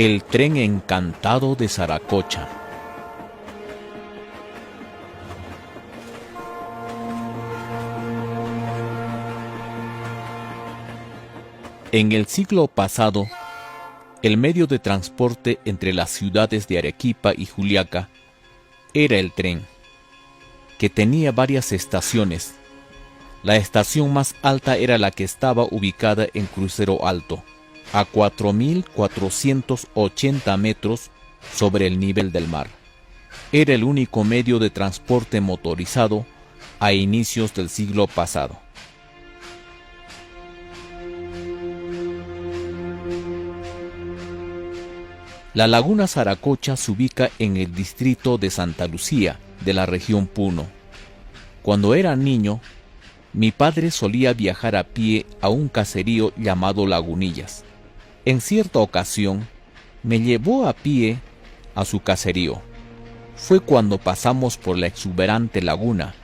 El tren encantado de Saracocha. En el siglo pasado, el medio de transporte entre las ciudades de Arequipa y Juliaca era el tren, que tenía varias estaciones. La estación más alta era la que estaba ubicada en Crucero Alto, a 4.480 metros sobre el nivel del mar. Era el único medio de transporte motorizado a inicios del siglo pasado. La laguna Saracocha se ubica en el distrito de Santa Lucía, de la región Puno. Cuando era niño, mi padre solía viajar a pie a un caserío llamado Lagunillas. En cierta ocasión, me llevó a pie a su caserío. Fue cuando pasamos por la exuberante laguna.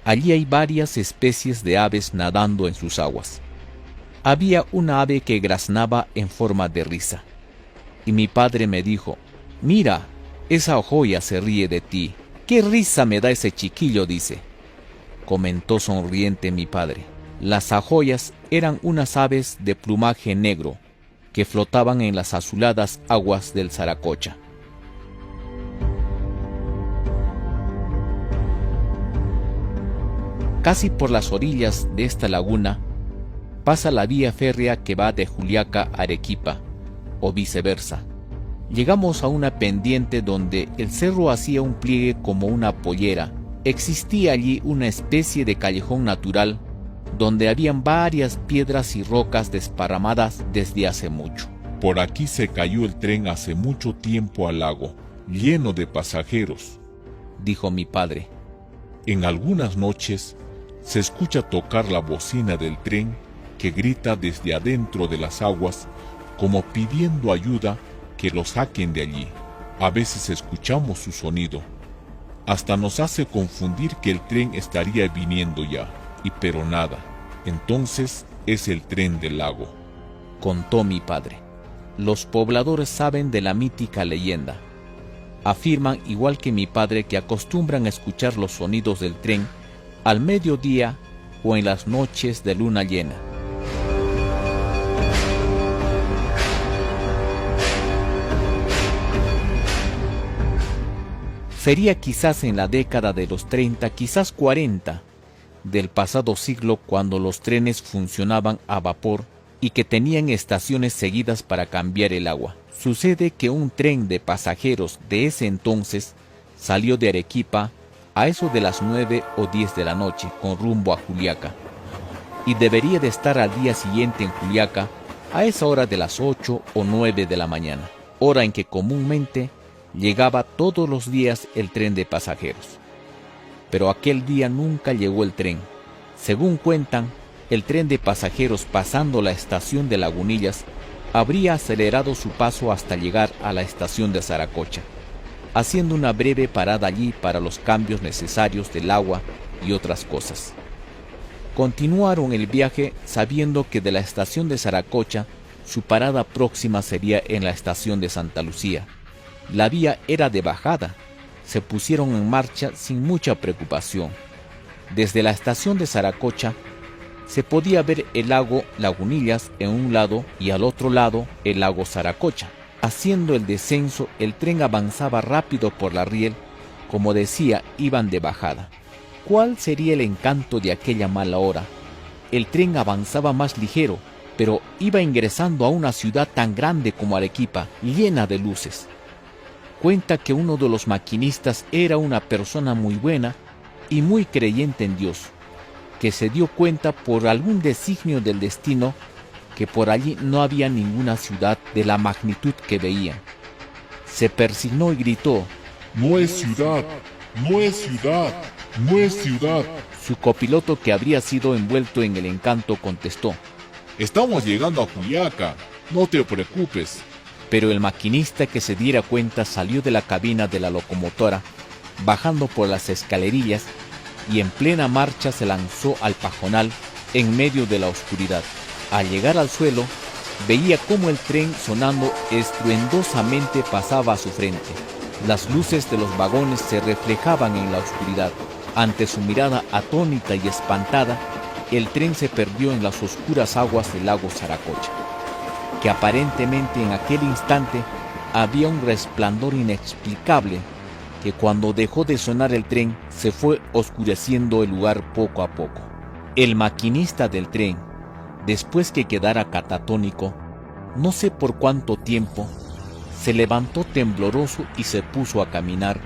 Allí hay varias especies de aves nadando en sus aguas. Había una ave que graznaba en forma de risa. Y mi padre me dijo: «Mira, esa joya se ríe de ti. ¡Qué risa me da ese chiquillo!», dice. Comentó sonriente mi padre. Las ajoyas eran unas aves de plumaje negro que flotaban en las azuladas aguas del Saracocha. Casi por las orillas de esta laguna pasa la vía férrea que va de Juliaca a Arequipa, o viceversa. Llegamos a una pendiente donde el cerro hacía un pliegue como una pollera. Existía allí una especie de callejón natural donde habían varias piedras y rocas desparramadas desde hace mucho. Por aquí se cayó el tren hace mucho tiempo al lago, lleno de pasajeros, dijo mi padre. En algunas noches se escucha tocar la bocina del tren que grita desde adentro de las aguas como pidiendo ayuda que lo saquen de allí. A veces escuchamos su sonido. Hasta nos hace confundir que el tren estaría viniendo ya, pero nada. Entonces es el tren del lago, contó mi padre. Los pobladores saben de la mítica leyenda. Afirman, igual que mi padre, que acostumbran a escuchar los sonidos del tren al mediodía o en las noches de luna llena. Sería quizás en la década de los 30, quizás 40, del pasado siglo, cuando los trenes funcionaban a vapor y que tenían estaciones seguidas para cambiar el agua. Sucede que un tren de pasajeros de ese entonces salió de Arequipa a eso de las 9 o 10 de la noche con rumbo a Juliaca, y debería de estar al día siguiente en Juliaca a esa hora de las 8 o 9 de la mañana, hora en que comúnmente llegaba todos los días el tren de pasajeros. Pero aquel día nunca llegó el tren. Según cuentan, el tren de pasajeros, pasando la estación de Lagunillas, habría acelerado su paso hasta llegar a la estación de Saracocha, haciendo una breve parada allí para los cambios necesarios del agua y otras cosas. Continuaron el viaje sabiendo que de la estación de Saracocha su parada próxima sería en la estación de Santa Lucía. La vía era de bajada. Se pusieron en marcha sin mucha preocupación. Desde la estación de Saracocha se podía ver el lago Lagunillas en un lado y al otro lado el lago Saracocha. Haciendo el descenso, el tren avanzaba rápido por la riel. Como decía, iban de bajada. ¿Cuál sería el encanto de aquella mala hora? El tren avanzaba más ligero, pero iba ingresando a una ciudad tan grande como Arequipa, llena de luces. Cuenta que uno de los maquinistas era una persona muy buena y muy creyente en Dios, que se dio cuenta por algún designio del destino que por allí no había ninguna ciudad de la magnitud que veían. Se persignó y gritó: «¡No es ciudad! ¡No es ciudad! ¡No es ciudad!». Su copiloto, que habría sido envuelto en el encanto, contestó: «Estamos llegando a Juliaca, no te preocupes». Pero el maquinista, que se diera cuenta, salió de la cabina de la locomotora, bajando por las escalerillas, y en plena marcha se lanzó al pajonal en medio de la oscuridad. Al llegar al suelo, veía cómo el tren sonando estruendosamente pasaba a su frente. Las luces de los vagones se reflejaban en la oscuridad. Ante su mirada atónita y espantada, el tren se perdió en las oscuras aguas del lago Saracocha, que aparentemente en aquel instante había un resplandor inexplicable que cuando dejó de sonar el tren se fue oscureciendo el lugar poco a poco. El maquinista del tren, después que quedara catatónico, no sé por cuánto tiempo, se levantó tembloroso y se puso a caminar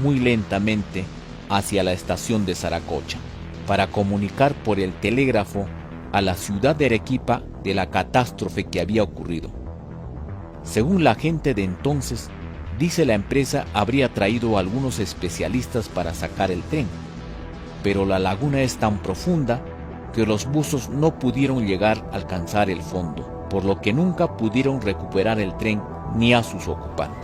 muy lentamente hacia la estación de Saracocha, para comunicar por el telégrafo a la ciudad de Arequipa de la catástrofe que había ocurrido. Según la gente de entonces, dice la empresa habría traído a algunos especialistas para sacar el tren, pero la laguna es tan profunda que los buzos no pudieron llegar a alcanzar el fondo, por lo que nunca pudieron recuperar el tren ni a sus ocupantes.